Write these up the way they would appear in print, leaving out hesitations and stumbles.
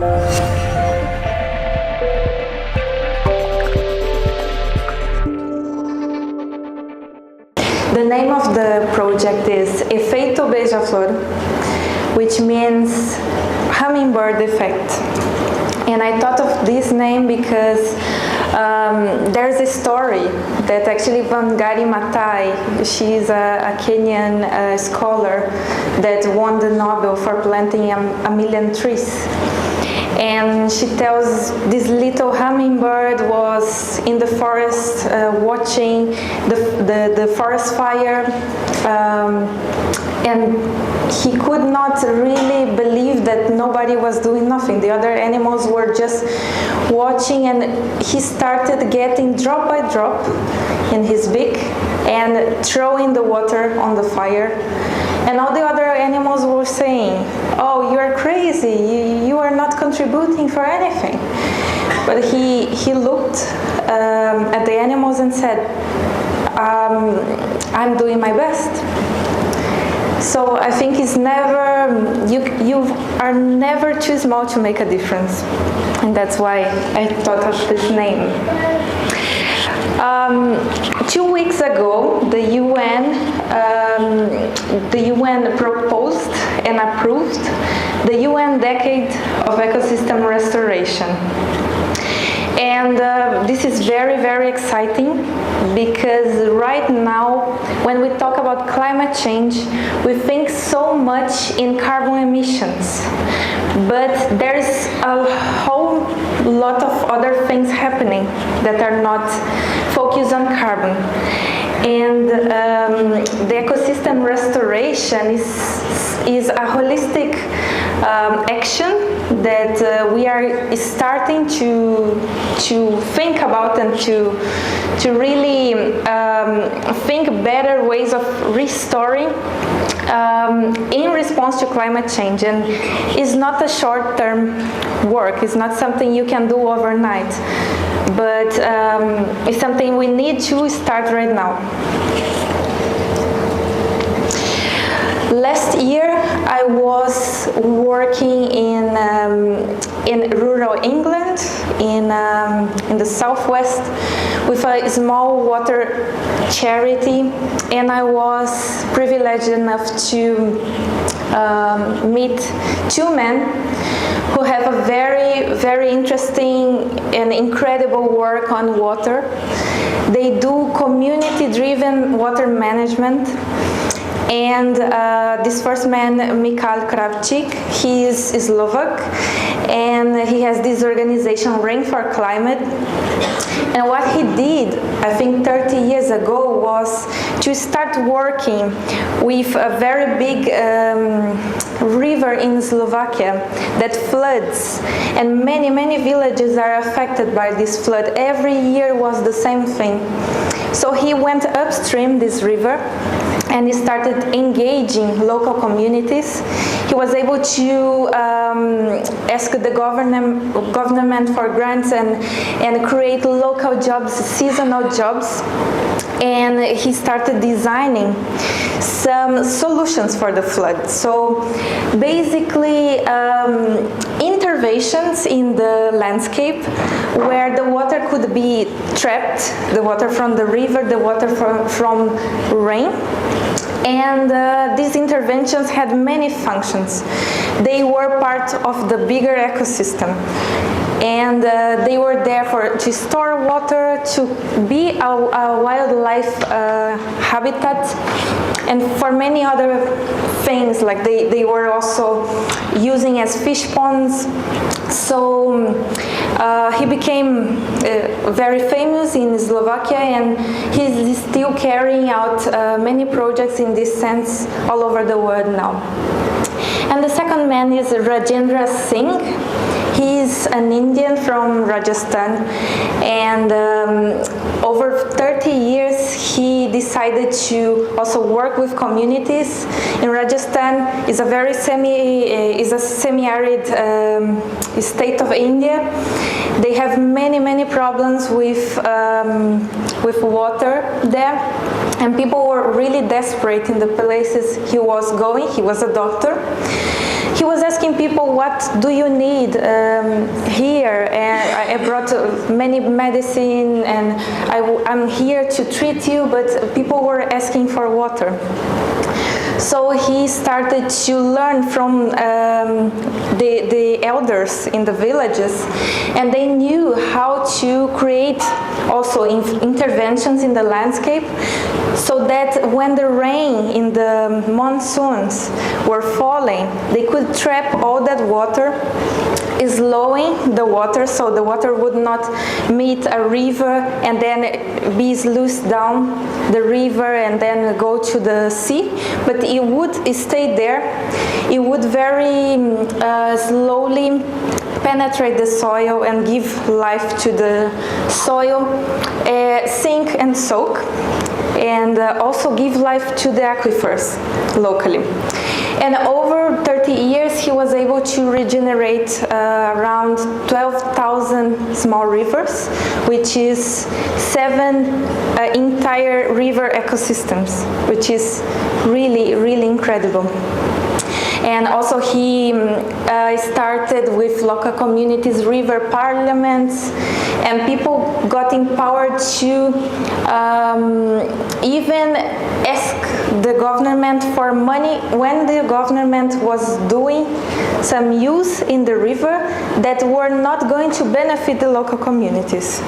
The name of the project is Efeito Beija-Flor, which means hummingbird effect. And I thought of this name because there's a story that actually Wangari Maathai, she's a Kenyan scholar that won the Nobel for planting a million trees. And she tells this little hummingbird was in the forest watching the forest fire, and he could not really believe that nobody was doing nothing. The other animals were just watching, and he started getting drop by drop in his beak and throwing the water on the fire. And all the other animals were saying, "Oh, you are crazy, you are not contributing for anything." But he looked at the animals and said, "I'm doing my best." So I think it's never, you are never too small to make a difference. And that's why I thought of this name. 2 weeks ago, the UN proposed and approved the UN Decade of Ecosystem Restoration. And this is very, very exciting because right now, when we talk about climate change, we think so much in carbon emissions. But there's a whole lot of other things happening that are not focused on carbon. And the ecosystem restoration is a holistic action that we are starting to think about and to really think better ways of restoring in response to climate change. And it's not a short-term work. It's not something you can do overnight, but it's something we need to start right now. Last year, I was working in rural England, in the southwest, with a small water charity, and I was privileged enough to meet two men who have a very, very interesting and incredible work on water. They do community-driven water management. And this first man, Krafchick, he is Slovak, and he has this organization, Rain for Climate. And what he did, I think 30 years ago, was to start working with a very big river in Slovakia that floods, and many, many villages are affected by this flood. Every year was the same thing. So he went upstream this river and he started engaging local communities. He was able to ask the government for grants and create local jobs, seasonal jobs. And he started designing some solutions for the flood. So basically interventions in the landscape where the water could be trapped, the water from the river, the water from rain. And these interventions had many functions. They were part of the bigger ecosystem. And they were there to store water, to be a wildlife habitat, and for many other things, like they were also using as fish ponds. So he became very famous in Slovakia, and he's still carrying out many projects in this sense all over the world now. And the second man is Rajendra Singh. He's an Indian from Rajasthan, and over 30 years he decided to also work with communities. In Rajasthan is a very semi-arid state of India. They have many problems with water there, and people were really desperate in the places he was going. He was a doctor. he was asking people, what do you need here? And I brought many medicine, and I'm here to treat you, but people were asking for water. So he started to learn from the elders in the villages, and they knew how to create also interventions in the landscape, so that when the rain in the monsoons were falling, they could trap all that water, slowing the water so the water would not meet a river and then be sluiced down the river and then go to the sea, but it would stay there. It would very slowly penetrate the soil and give life to the soil, sink and soak, and also give life to the aquifers locally. And over 30 years, he was able to regenerate around 12,000 small rivers, which is 7 entire river ecosystems, which is really, really incredible. And also he started with local communities, river parliaments, and people got empowered to even ask the government for money when the government was doing some use in the river that were not going to benefit the local communities.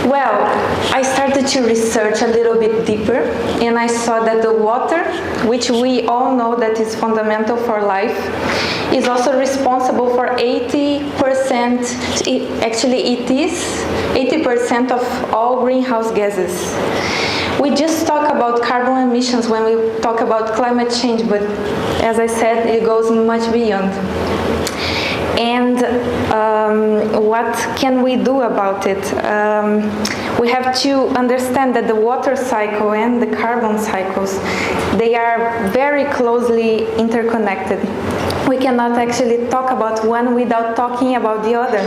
Well, I started to research a little bit deeper, and I saw that the water, which we all know that is fundamental for life, is also responsible for 80%, actually it is 80% of all greenhouse gases. We just talk about carbon emissions when we talk about climate change, but as I said, it goes much beyond. And what can we do about it? We have to understand that the water cycle and the carbon cycles, they are very closely interconnected. We cannot actually talk about one without talking about the other.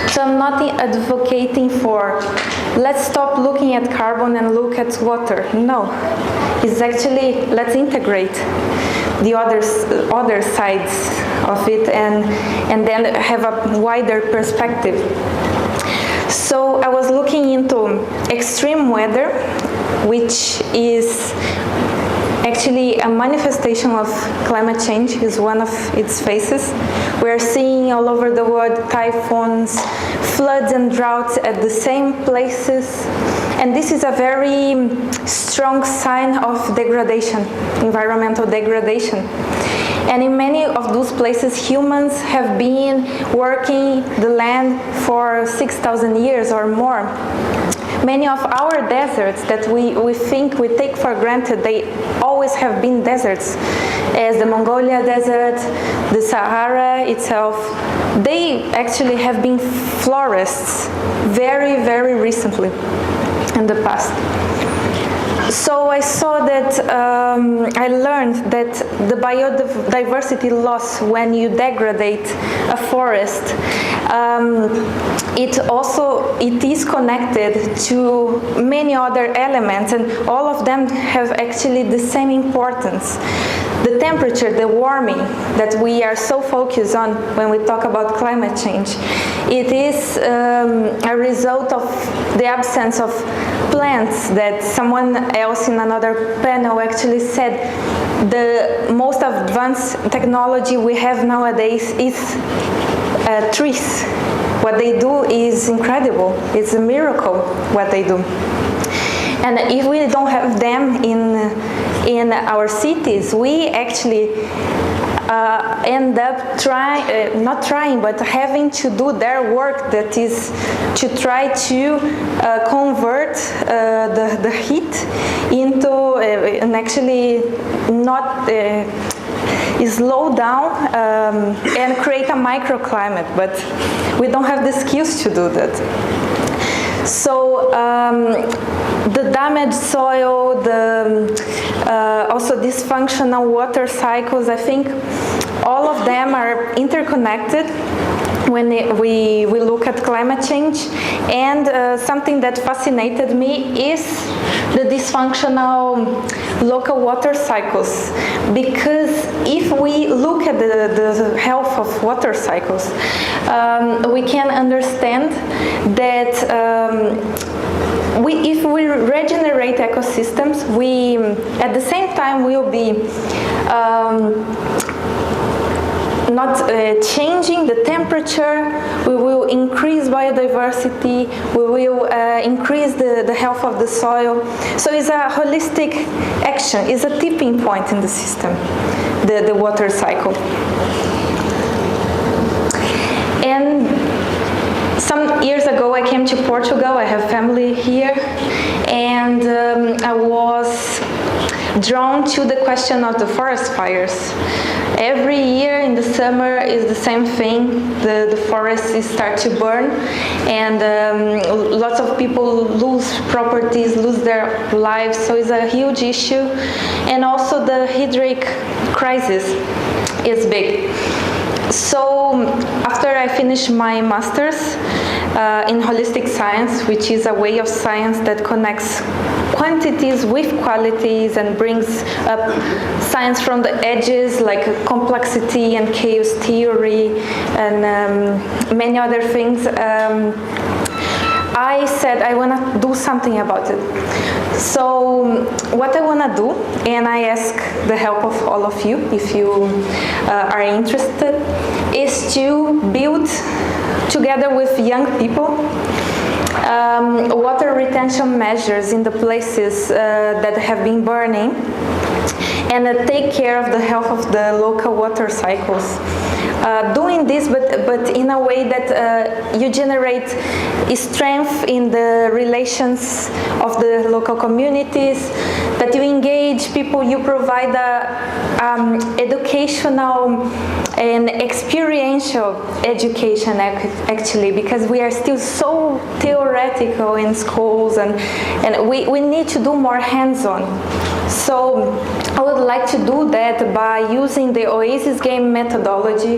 So I'm not advocating for, let's stop looking at carbon and look at water. No, it's actually, let's integrate the other sides of it and then have a wider perspective. So I was looking into extreme weather, which is actually a manifestation of climate change, is one of its faces. We're seeing all over the world typhoons, floods and droughts at the same places. And this is a very strong sign of degradation, environmental degradation. And in many of those places, humans have been working the land for 6,000 years or more. Many of our deserts that we think we take for granted, they always have been deserts, as the Mongolia Desert, the Sahara itself. They actually have been forests very, very recently in the past. So I saw that, I learned that the biodiversity loss when you degrade a forest, it is connected to many other elements, and all of them have actually the same importance. The temperature, the warming that we are so focused on when we talk about climate change, it is a result of the absence of plants that someone else in another panel actually said. The most advanced technology we have nowadays is trees. What they do is incredible. It's a miracle what they do. And if we don't have them in our cities, we actually end up not trying, but having to do their work, that is to try to convert the heat into and actually not slow down and create a microclimate, but we don't have the skills to do that. So the damaged soil, also dysfunctional water cycles, I think all of them are interconnected when we look at climate change. And something that fascinated me is the dysfunctional local water cycles, because if we look at the health of water cycles, we can understand that if we regenerate ecosystems, we at the same time will be not changing the temperature, we will increase biodiversity, we will increase the health of the soil. So it's a holistic action, it's a tipping point in the system, the water cycle. And some years ago I came to Portugal, I have family here, and I was drawn to the question of the forest fires. Every year in the summer is the same thing. The forests start to burn, and lots of people lose properties, lose their lives, so it's a huge issue. And also the hydric crisis is big. So after I finished my master's in holistic science, which is a way of science that connects quantities with qualities and brings up science from the edges, like complexity and chaos theory and many other things, I said I want to do something about it. So what I want to do, and I ask the help of all of you if you are interested, is to build together with young people water retention measures in the places that have been burning, and take care of the health of the local water cycles. Doing this, but in a way that you generate strength in the relations of the local communities, that you engage people, you provide educational and experiential education actually, because we are still so theoretical in schools, and we need to do more hands-on. So I would like to do that by using the Oasis game methodology,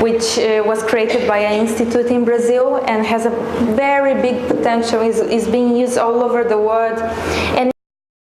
which was created by an institute in Brazil and has a very big potential, is being used all over the world. And